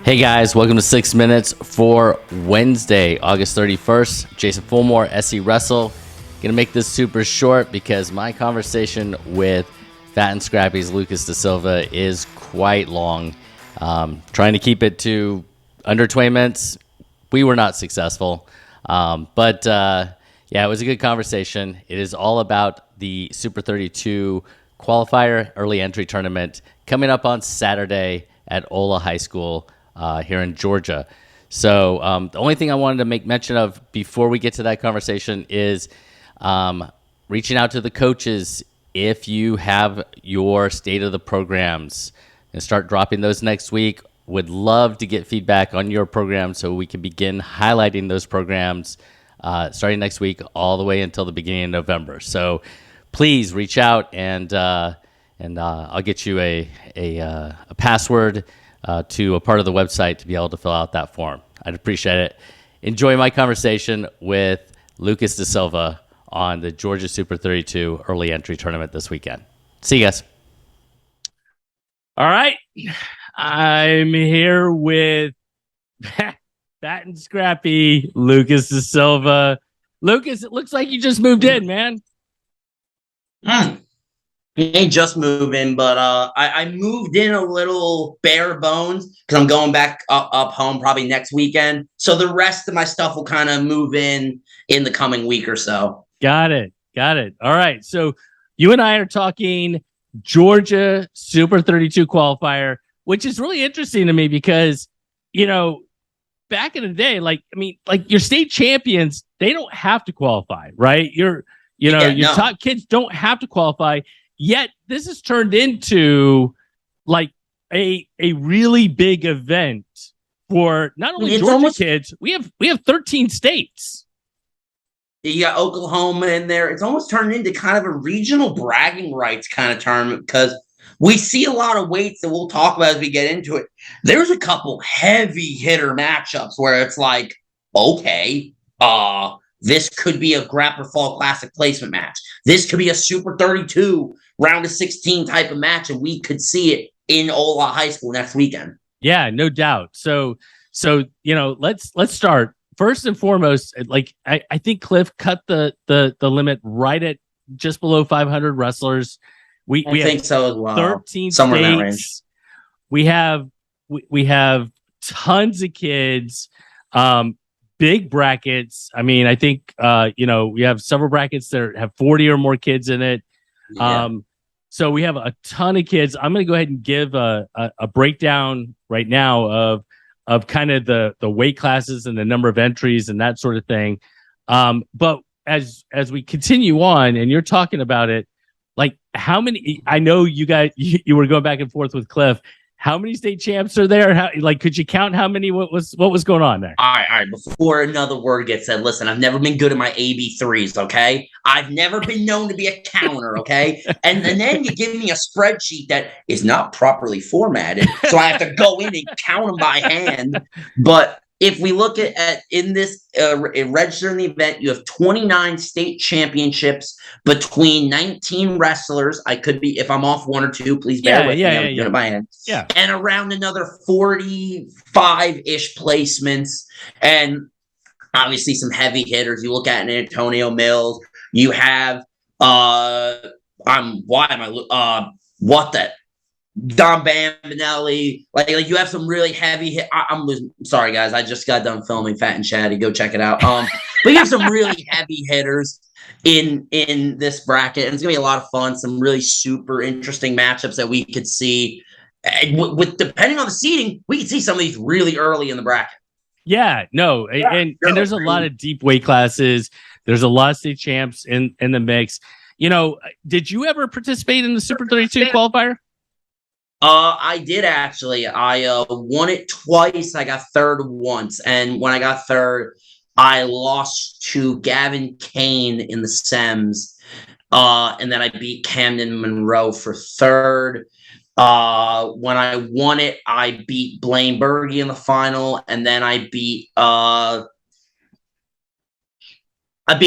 Hey guys, welcome to 6 Minutes for Wednesday, August 31st. Jason Fulmore, SE Wrestle. Gonna make this super short because my conversation with Fat and Scrappy's Lucas DeSilva is quite long. Trying to keep it to under 20 minutes. We were not successful. But it was a good conversation. It is all about the Super 32 Qualifier early entry tournament coming up on Saturday at Ola High School here in Georgia. So the only thing I wanted to make mention of before we get to that conversation is reaching out to the coaches. If you have your state of the programs and start dropping those next week, would love to get feedback on your program so we can begin highlighting those programs starting next week all the way until the beginning of November. So please reach out and I'll get you a password to a part of the website to be able to fill out that form. I'd appreciate it. Enjoy my conversation with Lucas DeSilva on the Georgia Super 32 early entry tournament this weekend. See you guys. All right. I'm here with Fat and Scrappy, Lucas DeSilva. Lucas, it looks like you just moved in, man. He ain't just moving, but I moved in a little bare bones because I'm going back up home probably next weekend. So the rest of my stuff will kind of move in the coming week or so. Got it. All right. So you and I are talking Georgia Super 32 qualifier, which is really interesting to me because, back in the day, like your state champions, they don't have to qualify, right? Your top kids don't have to qualify. Yet this has turned into like a really big event for not only Georgia kids. We have 13 states. You got Oklahoma in there. It's almost turned into kind of a regional bragging rights kind of tournament because we see a lot of weights that we'll talk about as we get into it. There's a couple heavy hitter matchups where it's like, okay, this could be a Grappler Fall Classic placement match. This could be a Super 32 round of 16 type of match, and we could see it in Ola High School next weekend. Yeah, no doubt. So let's start. First and foremost, like I think Cliff cut the limit right at just below 500 wrestlers. We think so as well. 13 somewhere states. In that range. We have tons of kids. Big brackets. I mean, I think we have several brackets that have 40 or more kids in it. Yeah. So we have a ton of kids. I'm going to go ahead and give a breakdown right now of kind of the weight classes and the number of entries and that sort of thing. But as we continue on, and you're talking about it, like how many? I know you guys you were going back and forth with Cliff. How many state champs are there? Could you count how many? What was going on there? All right. Before another word gets said, listen, I've never been good at my AB3s, okay? I've never been known to be a counter, okay? and then you give me a spreadsheet that is not properly formatted, so I have to go in and count them by hand. But if we look at in this registering the event, you have 29 state championships between 19 wrestlers. I could be, if I'm off one or two, please bear with me. I'm doing it by hand. Yeah. And around another 45-ish placements. And obviously some heavy hitters. You look at Antonio Mills. You have Don Bambinelli, like you have some really heavy hit. I'm losing. Sorry, guys. I just got done filming Fat and Chatty. Go check it out. But you have some really heavy hitters in this bracket, and it's gonna be a lot of fun. Some really super interesting matchups that we could see. With depending on the seeding, we could see some of these really early in the bracket. Yeah, no, and there's a lot of deep weight classes. There's a lot of state champs in the mix. Did you ever participate in the Super 32 qualifier? I did actually. I won it twice. I got third once. And when I got third, I lost to Gavin Kane in the sems. And then I beat Camden Monroe for third. When I won it, I beat Blaine Berge in the final. And then I beat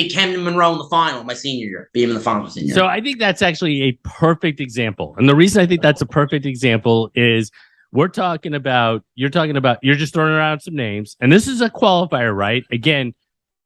Camden Monroe in the final my senior year. Beat him in the final senior year. So I think that's actually a perfect example. And the reason I think that's a perfect example is you're talking about, you're just throwing around some names, and this is a qualifier, right? Again,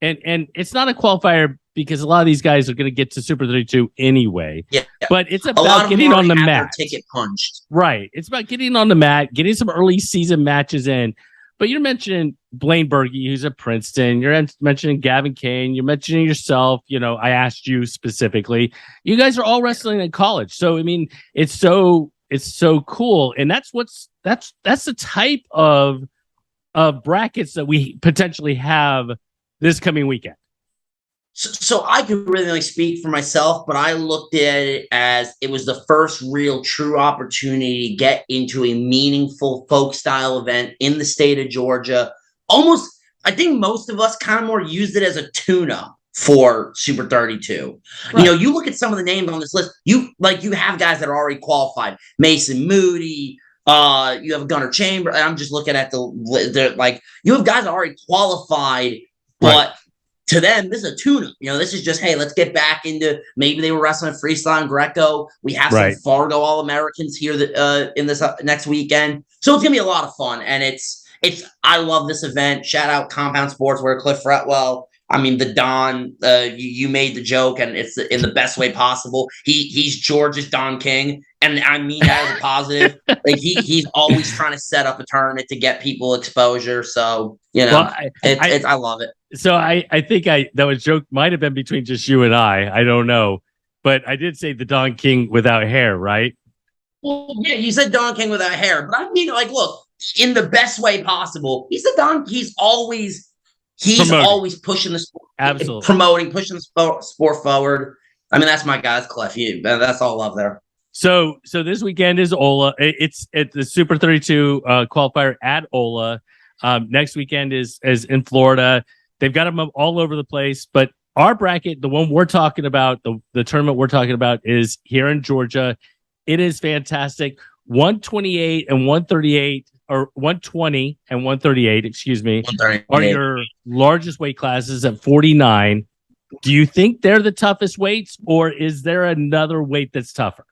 and it's not a qualifier because a lot of these guys are going to get to Super 32 anyway. Yeah. But it's A lot about of getting them on the already have mat. their ticket punched. Right. It's about getting on the mat, getting some early season matches in. But you're mentioning Blaine Berge, who's at Princeton. You're mentioning Gavin Kane. You're mentioning yourself. You know, I asked you specifically. You guys are all wrestling in college. So, I mean, it's so cool. And that's the type of brackets that we potentially have this coming weekend. So I could really only speak for myself, but I looked at it as it was the first real true opportunity to get into a meaningful folk style event in the state of Georgia. Almost, I think most of us kind of more used it as a tune-up for Super 32. Right. You know, you look at some of the names on this list, you have guys that are already qualified. Mason Moody, you have Gunnar Chamber. I'm just looking at you have guys that are already qualified, but right. To them, this is a tune-up. You know, this is just, hey, let's get back into, maybe they were wrestling freestyle and Greco. We have some Fargo All-Americans here that in this next weekend. So it's going to be a lot of fun. And I love this event. Shout out Compound Sportswear, Cliff Fretwell. I mean, the Don, you made the joke, and it's in the best way possible. He's George's Don King, and I mean that as a positive. Like he's always trying to set up a tournament to get people exposure. So, you know, I love it. So I think that was joke might have been between just you and I don't know, but I did say the Don King without hair, right? Well, yeah, you said Don King without hair, but I mean, like, look, in the best way possible. He's the Don. He's always pushing the sport, absolutely promoting, pushing the sport forward. I mean, that's my guy. That's Cliff. That's all love there. So this weekend is Ola. It's at the Super 32 qualifier at Ola. Next weekend is in Florida. They've got them all over the place, but our bracket, the one we're talking about, the tournament we're talking about, is here in Georgia. It is fantastic. 128 and 138, or 120 and 138, excuse me, are your largest weight classes at 49. Do you think they're the toughest weights, or is there another weight that's tougher?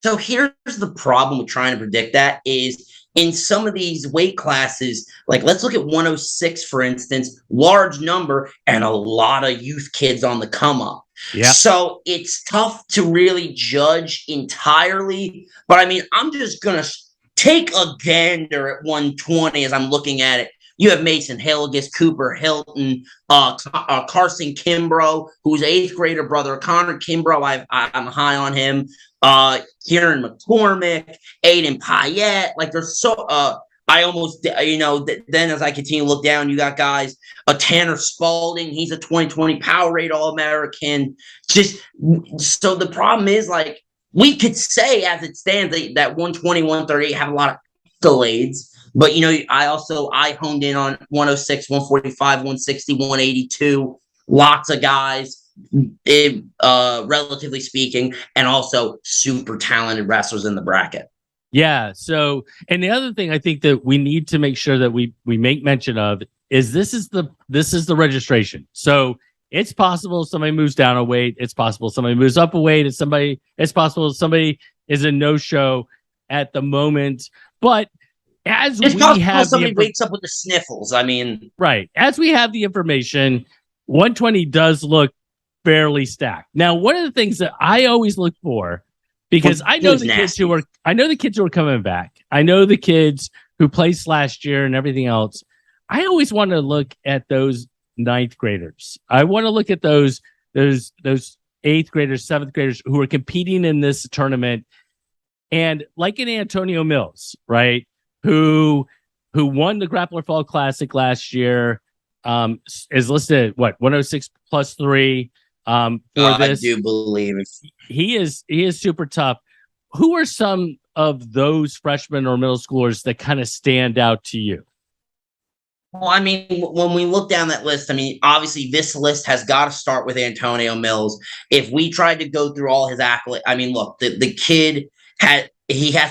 So here's the problem with trying to predict that is in some of these weight classes, like let's look at 106, for instance, large number and a lot of youth kids on the come up. Yeah. So it's tough to really judge entirely. But I mean, I'm just going to take a gander at 120 as I'm looking at it. You have Mason Hilligus, Cooper Hilton, Carson Kimbrough, who's 8th grader brother. Connor Kimbrough, I'm high on him. Kieran McCormick, Aiden Payette. Like there's so I almost, then as I continue to look down, you got guys, Tanner Spalding. He's a 2020 Powerade All-American. Just so the problem is, like, we could say as it stands that 120, 138 have a lot of accolades. But, I honed in on 106, 145, 160, 182. Lots of guys, relatively speaking, and also super talented wrestlers in the bracket. Yeah. So, and the other thing I think that we need to make sure that we make mention of is this is the registration. So it's possible somebody moves down a weight. It's possible somebody moves up a weight. It's possible somebody is a no-show at the moment. But as it's we possible have somebody wakes up with the sniffles. I mean, right. As we have the information, 120 does look fairly stacked. Now, one of the things that I always look for, because I know the kids who are coming back. I know the kids who placed last year and everything else. I always want to look at those 9th graders. I want to look at those 8th graders, 7th graders who are competing in this tournament. And like an Antonio Mills, right? Who won the Grappler Fall Classic last year, is listed at 106 plus 3. For this, I do believe it. He is super tough. Who are some of those freshmen or middle schoolers that kind of stand out to you? Well, I mean, when we look down that list, I mean, obviously this list has got to start with Antonio Mills. If we tried to go through all his accolades, I mean, look, the kid has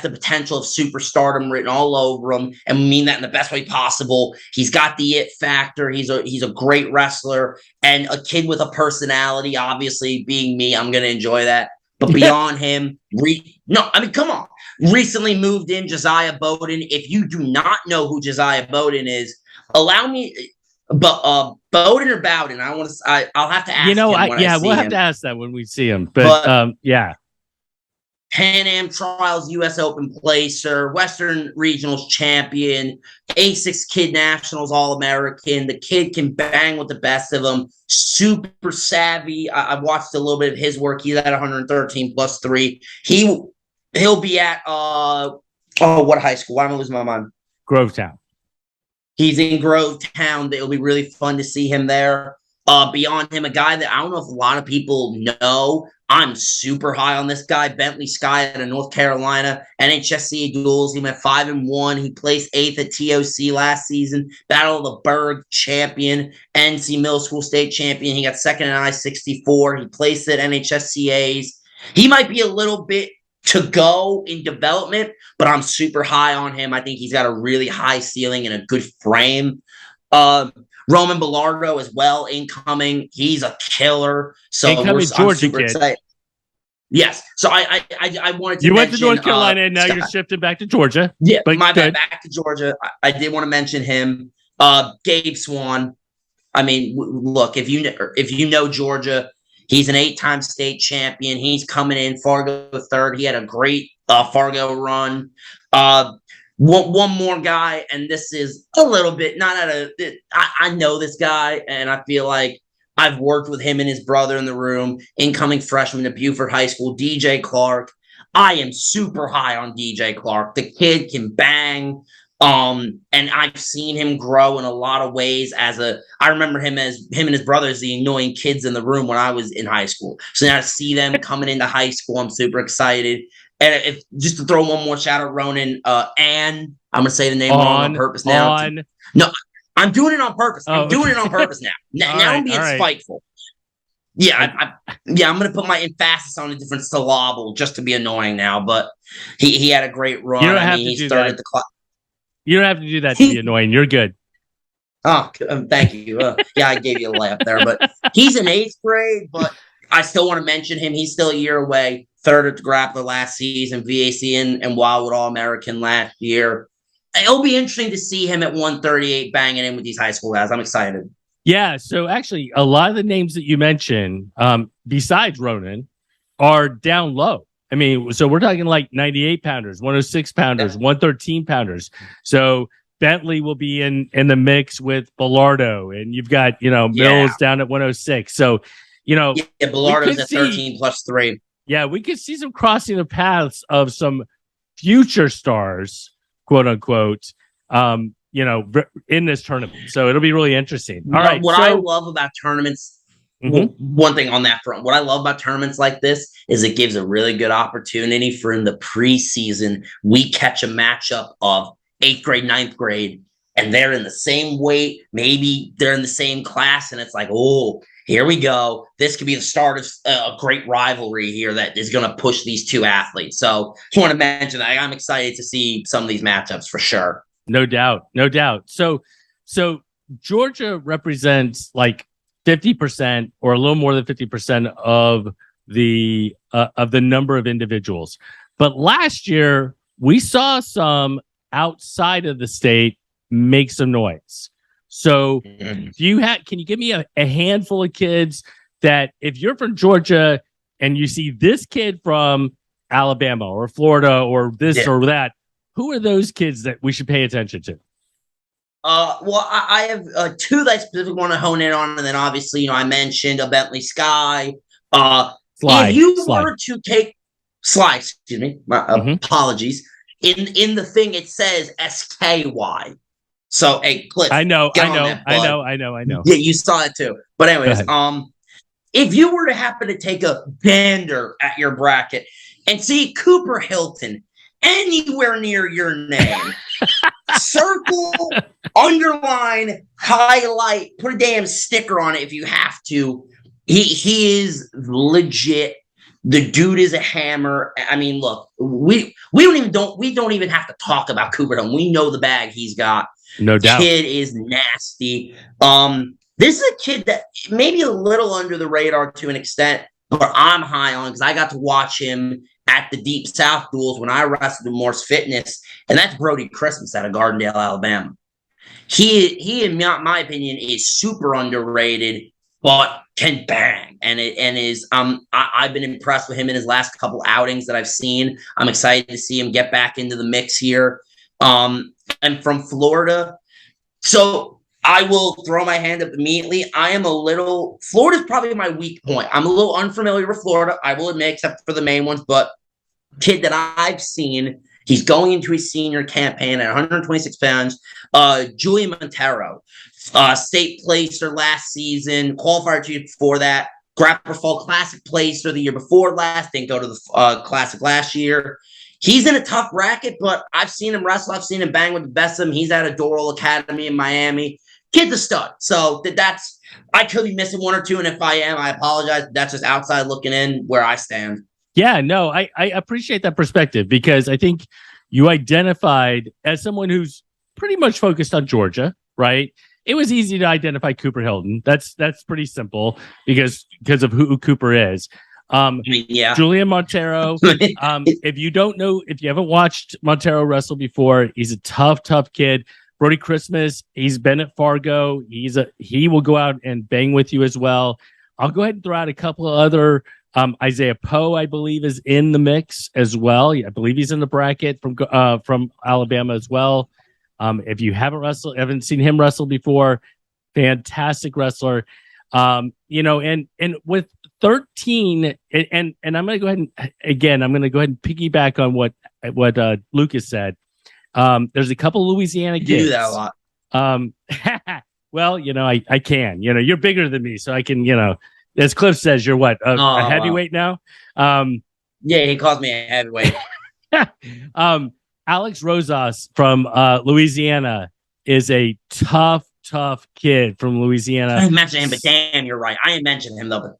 the potential of superstardom written all over him, and we mean that in the best way possible. He's got the it factor. He's a great wrestler and a kid with a personality. Obviously, being me, I'm going to enjoy that. But beyond him, come on. recently moved in Josiah Bowden. If you do not know who Josiah Bowden is, allow me. But Bowden or Bowden? I'll have to ask him when I see we'll have him. to ask that when we see him. But yeah. Pan Am Trials U.S. Open placer, Western Regionals champion, A6 Kid Nationals All-American. The kid can bang with the best of them. Super savvy. I've watched a little bit of his work. He's at 113 plus 3. He'll be at what high school? Why am I losing my mind? Grovetown. He's in Grovetown. It'll be really fun to see him there. Beyond him, a guy that I don't know if a lot of people know. I'm super high on this guy, Bentley Sky out of North Carolina. NHSCA duels. He went 5-1. He placed 8th at TOC last season. Battle of the Berg champion, NC Middle School state champion. He got second in I-64. He placed at NHSCA's. He might be a little bit to go in development, but I'm super high on him. I think he's got a really high ceiling and a good frame. Roman Bellardo as well, incoming. He's a killer. So incoming Georgia kid. Excited. Yes. So I wanted to. You went to North Carolina and now you're shifting back to Georgia. Yeah, but back to Georgia. I did want to mention him. Gabe Swan. I mean, look, if you know Georgia, he's an 8-time state champion. He's coming in Fargo third. He had a great Fargo run. One more guy, and this is a little bit I know this guy, and I feel like I've worked with him and his brother in the room. Incoming freshman at Buford High School, DJ Clark. I am super high on DJ Clark. The kid can bang. And I've seen him grow in a lot of ways. I remember him and his brother as the annoying kids in the room when I was in high school. So now to see them coming into high school, I'm super excited. And just to throw one more shout out, Ronan, and I'm gonna say the name wrong on purpose now. No, I'm doing it on purpose. I'm doing it on purpose now. Now I'm being spiteful. Yeah, I'm gonna put my emphasis on a different syllable just to be annoying now. But he had a great run. You don't have to do that. You don't have to do that to be annoying. You're good. Oh, thank you. Yeah, I gave you a layup there, but he's in 8th grade. But I still want to mention him. He's still a year away. 3rd at the Grappler last season, VAC and Wildwood All-American last year. It'll be interesting to see him at 138 banging in with these high school guys. I'm excited. Yeah, so actually, a lot of the names that you mentioned, besides Ronan, are down low. I mean, so we're talking like 98 pounders, 106 pounders, 113 pounders. So Bentley will be in the mix with Bellardo, and you've got, Mills down at 106. So, Bellardo's at 13 plus 3. Yeah, we could see some crossing of paths of some future stars, quote unquote, in this tournament. So it'll be really interesting. All right. What I love about tournaments, one thing on that front, what I love about tournaments like this is it gives a really good opportunity for in the preseason, we catch a matchup of 8th grade, 9th grade, and they're in the same weight. Maybe they're in the same class, and it's like, oh, here we go. This could be the start of a great rivalry here that is going to push these two athletes. So just want to mention that I'm excited to see some of these matchups for sure. No doubt. So Georgia represents like 50% or a little more than 50% of the number of individuals. But last year we saw some outside of the state make some noise. So can you give me a handful of kids that if you're from Georgia and you see this kid from Alabama or Florida or this or that, who are those kids that we should pay attention to? Well, I have 2 that I specifically want to hone in on, and then obviously, I mentioned a Bentley Sky. If you were to take Sly, excuse me, apologies. In the thing it says SKY. So, hey, Cliff. I know. Yeah, you saw it too. But anyways, if you were to happen to take a gander at your bracket and see Cooper Hilton anywhere near your name, circle, underline, highlight, put a damn sticker on it if you have to. He is legit. The dude is a hammer. I mean, look, we don't even have to talk about Cooper Hilton. We know the bag he's got. No doubt. Kid is nasty. This is a kid that maybe a little under the radar to an extent. but I'm high on because I got to watch him at the Deep South duels when I wrestled in Morse Fitness, and that's Brody Christmas out of Gardendale, Alabama. He in my opinion, is super underrated, but can bang, and I've been impressed with him in his last couple outings that I've seen. I'm excited to see him get back into the mix here. And from Florida, so I will throw my hand up immediately. Florida's probably my weak point. I'm a little unfamiliar with Florida, I will admit, except for the main ones, but kid that I've seen, he's going into his senior campaign at 126 pounds. Julian Montero, state placer last season, qualifier 2 before that, Grappler Fall Classic placer the year before last, didn't go to the Classic last year. He's in a tough bracket, but I've seen him wrestle. I've seen him bang with the best of them. He's at a Doral Academy in Miami. Kid's a stud. So I could be missing one or two, and if I am, I apologize. That's just outside looking in where I stand. Yeah, no, I appreciate that perspective because I think you identified as someone who's pretty much focused on Georgia, right? It was easy to identify Cooper Hilton. That's pretty simple because of who Cooper is. Yeah. Julian Montero. If you haven't watched Montero wrestle before, he's a tough kid. Brody Christmas, he's been at Fargo. He will go out and bang with you as well. I'll go ahead and throw out a couple of other. Isaiah Poe, I believe, is in the mix as well. I believe he's in the bracket from Alabama as well. If you haven't seen him wrestle before, fantastic wrestler. And with 13, and I'm going to go ahead and piggyback on what Lucas said. There's a couple Louisiana kids. You do that a lot. Well, I can. You're bigger than me, so I can. As Cliff says, you're what a heavyweight now. Yeah, he calls me a heavyweight. Alex Rosas from Louisiana is a tough kid from Louisiana. I didn't mention him, but damn, you're right. I didn't mention him though. But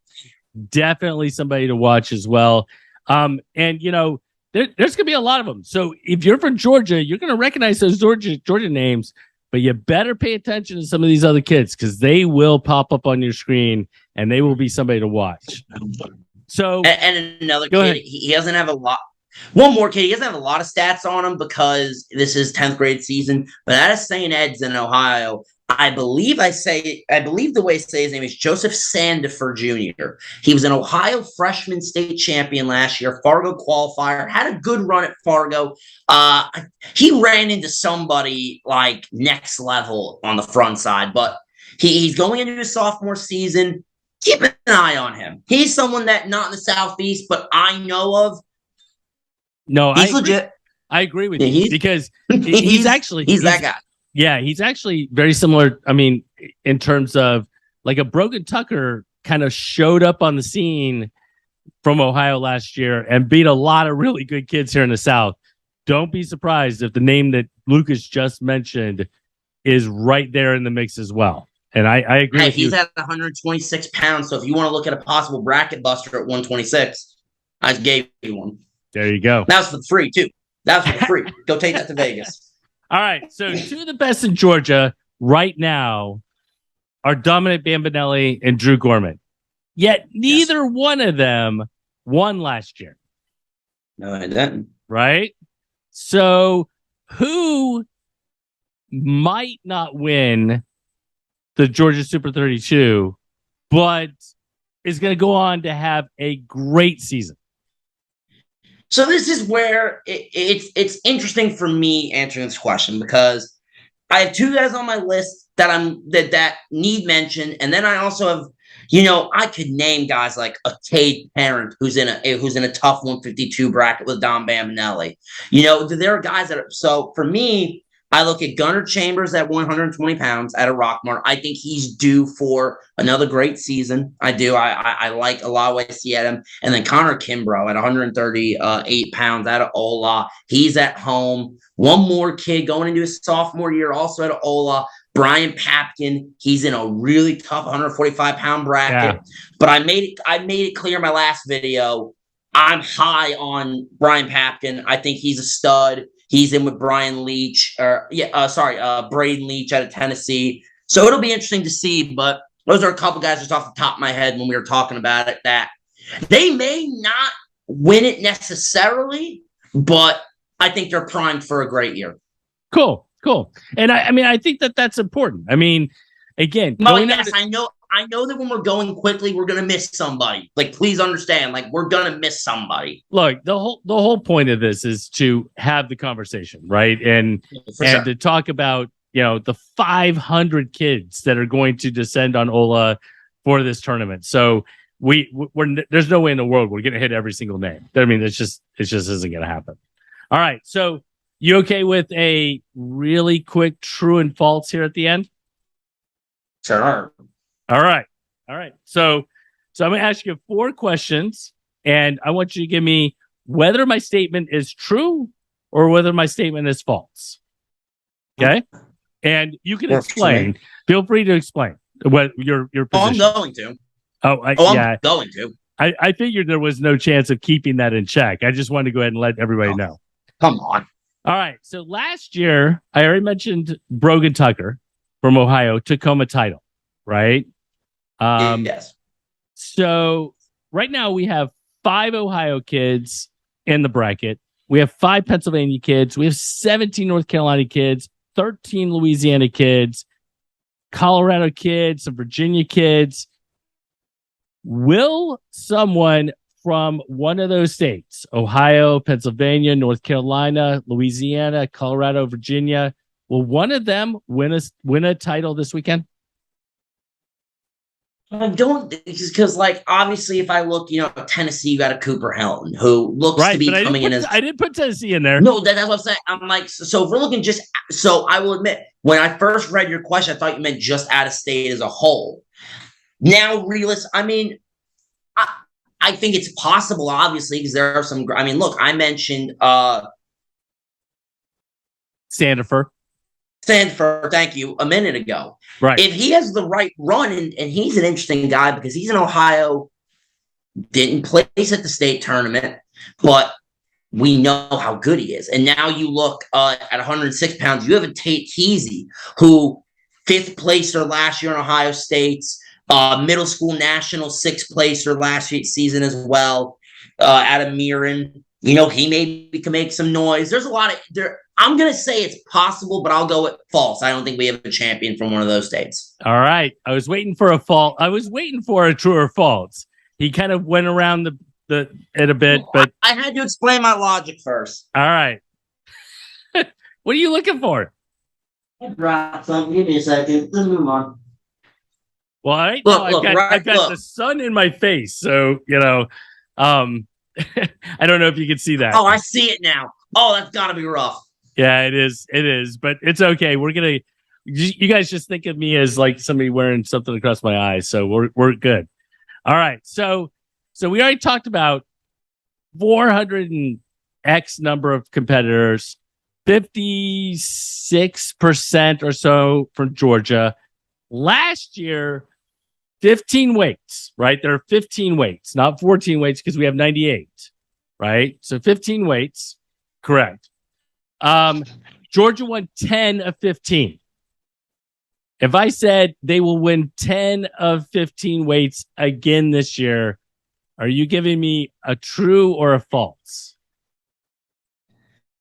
definitely somebody to watch as well. And there's gonna be a lot of them. So if you're from Georgia, you're gonna recognize those Georgia names, but you better pay attention to some of these other kids because they will pop up on your screen and they will be somebody to watch. So and another kid, he doesn't have a lot. One more kid, he doesn't have a lot of stats on him because this is 10th grade season, but out of St. Ed's in Ohio, I believe the way I say his name is Joseph Sandifer Jr. He was an Ohio freshman state champion last year, Fargo qualifier, had a good run at Fargo. He ran into somebody like next level on the front side, but he's going into his sophomore season. Keep an eye on him. He's someone that not in the Southeast, but I know of. No, he's legit. I agree with you because he's that guy. Yeah, he's actually very similar. I mean, in terms of like a Brogan Tucker kind of showed up on the scene from Ohio last year and beat a lot of really good kids here in the South. Don't be surprised if the name that Lucas just mentioned is right there in the mix as well. And I agree with he's you. at 126 pounds. So if you want to look at a possible bracket buster at 126, I gave you one. There you go. That was for free, too. That was for free. Go take that to Vegas. All right. So two of the best in Georgia right now are Dominic Bambinelli and Drew Gorman. Yet neither one of them won last year. No, I didn't. Right? So who might not win the Georgia Super 32, but is going to go on to have a great season? So this is where it's interesting for me answering this question because I have two guys on my list that need mention, and then I also have, I could name guys like a Cade Parent who's in a tough 152 bracket with Dom Bambinelli. There are guys so for me, I look at Gunnar Chambers at 120 pounds at a Rockmart. I think he's due for another great season. I do. I like a lot of what I see at him. And then Connor Kimbrough at 138 pounds out of Ola. He's at home. One more kid going into his sophomore year, also at Ola. Brian Papkin. He's in a really tough 145-pound bracket. Yeah. But I made it clear in my last video. I'm high on Brian Papkin. I think he's a stud. He's in with Braden Leach out of Tennessee. So it'll be interesting to see, but those are a couple guys just off the top of my head when we were talking about it that They may not win it necessarily, but I think they're primed for a great year. Cool. And I mean, I think that that's important. I mean, again, Well, yes, I know that when we're going quickly, we're gonna miss somebody. Like, please understand, like, we're gonna miss somebody. look, the whole point of this is to have the conversation, right? And Sure. to talk about, the 500 kids that are going to descend on Ola for this tournament. So there's no way in the world we're going to hit every single name. I mean, it just isn't going to happen. All right. So you okay with a really quick true and false here at the end? Sure. All right. So I'm going to ask you 4 questions, and I want you to give me whether my statement is true or whether my statement is false. Okay? And you can explain. Feel free to explain what your position. Oh, I'm going to. I'm going to. I figured there was no chance of keeping that in check. I just wanted to go ahead and let everybody know. Come on. All right. So last year, I already mentioned Brogan Tucker from Ohio took home a title, right? Yes. So right now we have 5 Ohio kids in the bracket. We have 5 Pennsylvania kids. We have 17 North Carolina kids, 13 Louisiana kids, Colorado kids, some Virginia kids. Will someone from one of those states, Ohio, Pennsylvania, North Carolina, Louisiana, Colorado, Virginia, will one of them win a title this weekend? I don't, because, like, obviously, if I look, Tennessee, you got a Cooper Helton who looks to be coming in as. I didn't put Tennessee in there. No, that's what I'm saying. I'm like, so if we're looking so I will admit, when I first read your question, I thought you meant just out of state as a whole. Now, I mean, I think it's possible, obviously, because there are some. I mean, look, I mentioned Sandifer, thank you, a minute ago. Right. If he has the right run, and he's an interesting guy because he's in Ohio, didn't place at the state tournament, but we know how good he is. And now you look at 106 pounds, you have a Tate Keasy, who 5th placer last year in Ohio State's middle school national 6th placer last season as well, out of Mirren. He maybe can make some noise. There's a lot of there. I'm going to say it's possible, but I'll go with false. I don't think we have a champion from one of those states. All right. I was waiting for a false. I was waiting for a true or false. He kind of went around it a bit, but I had to explain my logic first. All right. What are you looking for? I dropped something. Give me a second. Let's move on. Well, I've got the sun in my face, so I don't know if you can see that. Oh, I see it now. Oh, that's got to be rough. Yeah, it is, but it's okay. You guys just think of me as like somebody wearing something across my eyes, so we're good. All right, so we already talked about 400 and X number of competitors, 56% or so from Georgia. Last year, 15 weights, right? There are 15 weights, not 14 weights because we have 98, right? So 15 weights, correct. Georgia won 10 of 15. If I said they will win 10 of 15 weights again this year, are you giving me a true or a false?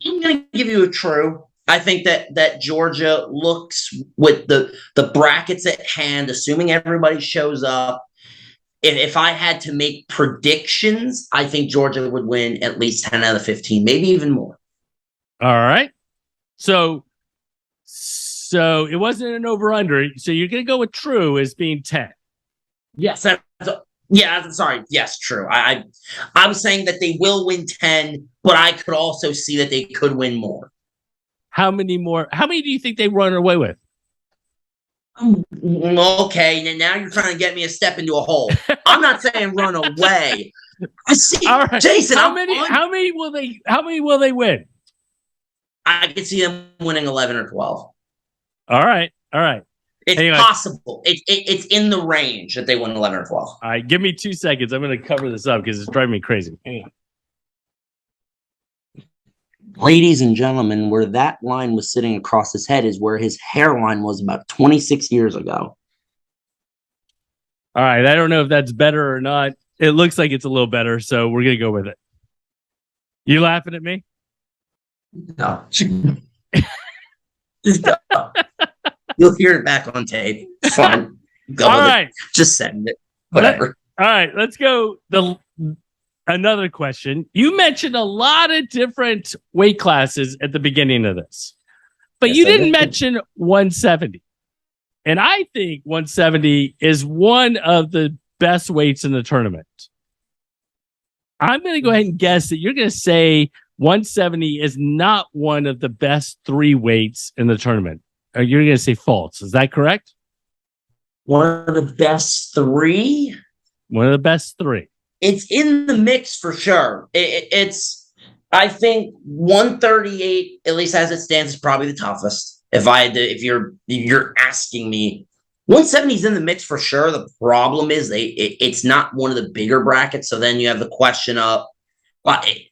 I'm going to give you a true. I think that Georgia looks with the brackets at hand, assuming everybody shows up. If I had to make predictions, I think Georgia would win at least 10 out of 15, maybe even more. All right. So it wasn't an over-under. So you're going to go with true as being 10. Yes. Sorry. Yes, true. I was saying that they will win 10, but I could also see that they could win more. How many more? How many do you think they run away with? Okay, now you're trying to get me a step into a hole. I'm not saying run away. I see. All right. Jason, how many will they win? I can see them winning 11 or 12. All right. It's possible. It's in the range that they win 11 or 12. All right, give me 2 seconds. I'm going to cover this up because it's driving me crazy. Hang on. Ladies and gentlemen, where that line was sitting across his head is where his hairline was about 26 years ago. All right, I don't know if that's better or not. It looks like it's a little better, so we're gonna go with it. You laughing at me? No. Just go. You'll hear it back on tape. It's fine. Go All with right. it. Just send it. Whatever. All right, let's go. Another question. You mentioned a lot of different weight classes at the beginning of this, but Yes, you I didn't did. mention 170. And I think 170 is one of the best weights in the tournament. I'm going to go ahead and guess that you're going to say 170 is not one of the best 3 weights in the tournament. Or you're going to say false. Is that correct? One of the best 3? One of the best 3. It's in the mix for sure. It's, I think 138, at least as it stands, is probably the toughest. If you're asking me, 170 is in the mix for sure. The problem is it's not one of the bigger brackets. So then you have the question of, I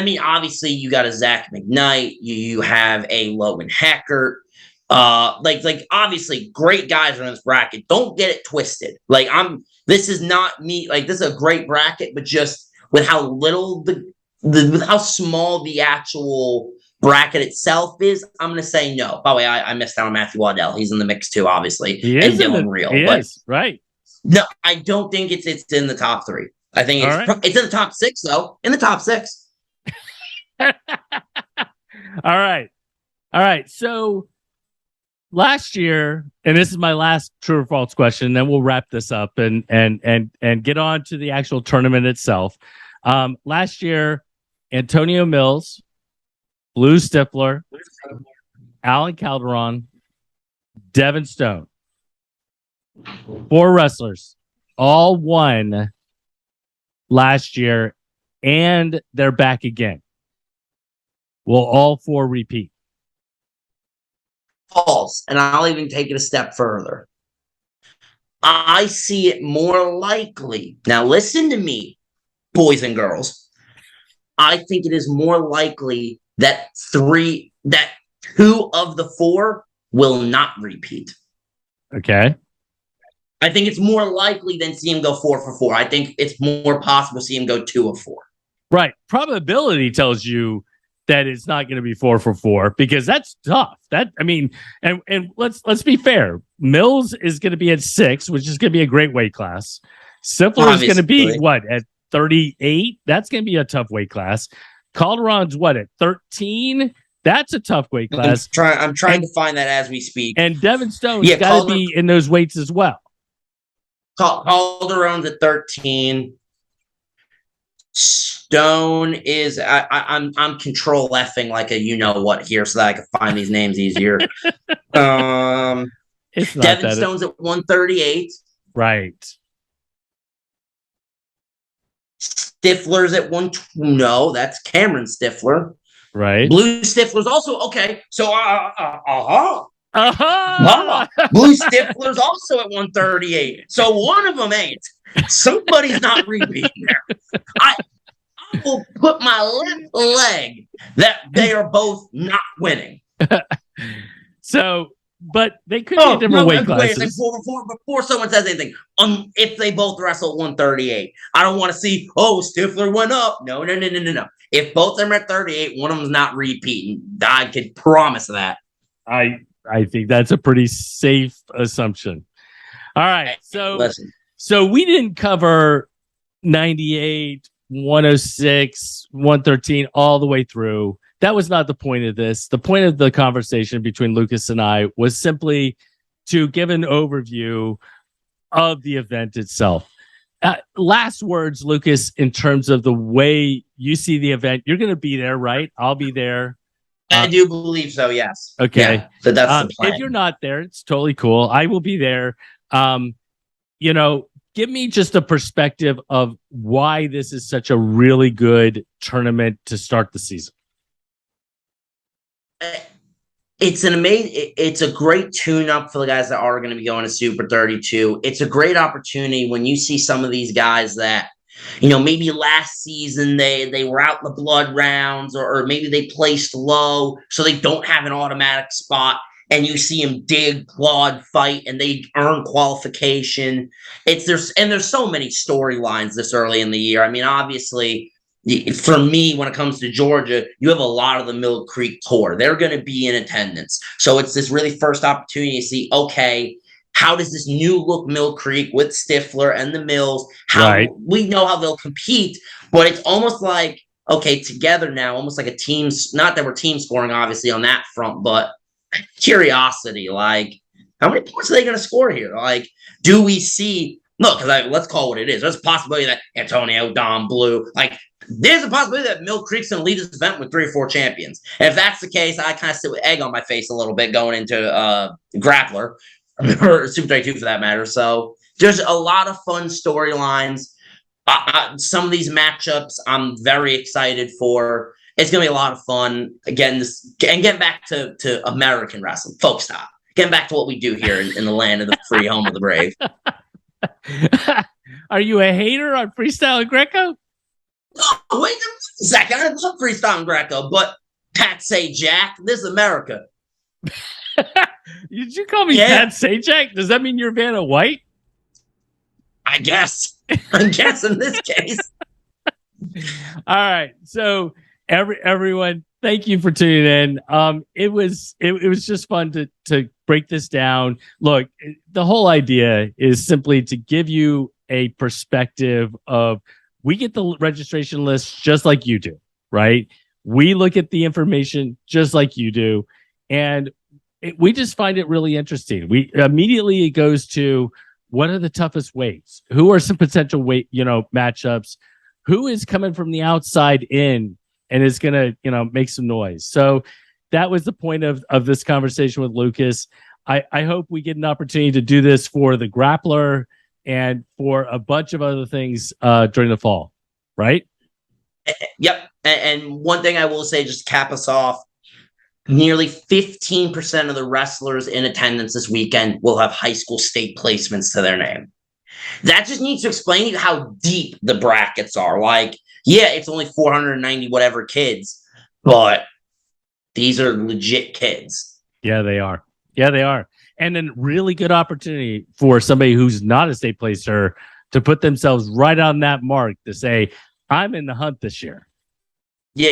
mean, obviously you got a Zach McKnight, you have a Logan Hackert, like obviously great guys are in this bracket. Don't get it twisted. This is not me. Like, this is a great bracket, but just with how little with how small the actual bracket itself is, I'm going to say no. By the way, I missed out on Matthew Waddell. He's in the mix too, obviously. He and is Dylan Real. He is, right. No, I don't think it's in the top 3. I think it's in the top 6, though. In the top 6. All right. So last year, and this is my last true or false question, then we'll wrap this up and get on to the actual tournament itself. Last year, Antonio Mills, Blue Stifler, Alan Calderon, Devin Stone, 4 wrestlers, all won last year, and they're back again. Will all 4 repeat? False. And I'll even take it a step further. I see it more likely. Now, listen to me, boys and girls. I think it is more likely that 2 of the 4 will not repeat. Okay. I think it's more likely than see him go 4 for 4. I think it's more possible to see him go 2 of 4. Right. Probability tells you that it's not going to be 4 for 4 because that's tough. And let's be fair. Mills is going to be at 6, which is going to be a great weight class. Stifler is going to be at 38. That's going to be a tough weight class. Calderon's at 13. That's a tough weight class. I'm trying to find that as we speak. And Devin Stone's got to be in those weights as well. Calderon's at 13. Stone is I'm control F'ing like a what here so that I can find these names easier. Devin Stone's at 138. Right. Stifler's at 1. No, that's Cameron Stifler. Right. Blue Stifler's also okay. So Blue Stifler's also at 138. So one of them ain't. Somebody's not repeating there. I will put my left leg that they are both not winning. So, but they could be different weight classes. Before someone says anything, if they both wrestle at 138, I don't want to see, Stifler went up. No. If both of them are at 38, one of them's not repeating. I could promise that. I think that's a pretty safe assumption. All right. So we didn't cover 98, 106, 113 all the way through. That was not the point of this. The point of the conversation between Lucas and I was simply to give an overview of the event itself. Last words, Lucas, in terms of the way you see the event. You're going to be there, right? I'll be there. I do believe so, yes. Okay. Yeah, so that's the plan. If you're not there, it's totally cool. I will be there. Give me just a perspective of why this is such a really good tournament to start the season. It's a great tune-up for the guys that are going to be going to Super 32. It's a great opportunity when you see some of these guys that, maybe last season they were out in the blood rounds or maybe they placed low, so they don't have an automatic spot. and you see them dig, claw, fight, and they earn qualification. There's so many storylines this early in the year. I mean, obviously, for me, when it comes to Georgia, you have a lot of the Mill Creek tour. They're going to be in attendance. So it's this really first opportunity to see, okay, how does this new look Mill Creek with Stifler and the Mills, we know how they'll compete, but it's almost like, okay, together now, almost like a team, not that we're team scoring, obviously, on that front, but curiosity, like, how many points are they going to score here? Like, do we see, look, let's call it what it is. There's a possibility that Antonio, Dom, Blue, like, there's a possibility that Mill Creek's going to lead this event with 3 or 4 champions. And if that's the case, I kind of sit with egg on my face a little bit going into Grappler, or Super 32 for that matter. So there's a lot of fun storylines. Some of these matchups I'm very excited for. It's going to be a lot of fun. Again, getting back to American wrestling. Folk stop. Getting back to what we do here in the land of the free, home of the brave. Are you a hater on freestyle and Greco? Oh, wait a second. I love freestyle and Greco, but Pat Say Jack, this is America. Did you call me Pat Say Jack? Does that mean you're Vanna White? I guess. I guess in this case. All right. So everyone, thank you for tuning in. It was just fun to break this down. Look, the whole idea is simply to give you a perspective of, we get the registration list just like you do, right? We look at the information just like you do. And we just find it really interesting. We immediately, it goes to, what are the toughest weights? Who are some potential weight, matchups? Who is coming from the outside in and is going to, make some noise? So that was the point of this conversation with Lucas. I hope we get an opportunity to do this for the Grappler and for a bunch of other things during the fall, right? Yep. And one thing I will say, just to cap us off, nearly 15% of the wrestlers in attendance this weekend will have high school state placements to their name. That just needs to explain to you how deep the brackets are. Like, yeah, it's only 490 whatever kids, but these are legit kids. Yeah, they are. Yeah, they are. And then really good opportunity for somebody who's not a state placer to put themselves right on that mark to say, I'm in the hunt this year. Yeah,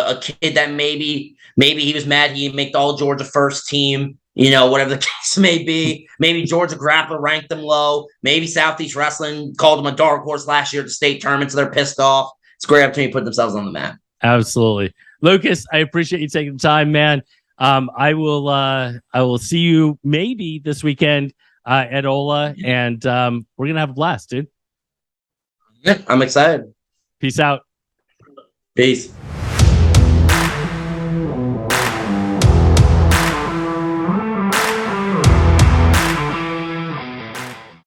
a kid that maybe he was mad he didn't make the all Georgia first team, whatever the case may be. Maybe Georgia Grappler ranked them low. Maybe Southeast Wrestling called them a dark horse last year at the state tournament, so they're pissed off. It's a great opportunity to put themselves on the map. Absolutely. Lucas, I appreciate you taking the time, man. I will see you maybe this weekend at Ola, and we're going to have a blast, dude. Yeah, I'm excited. Peace out. Peace.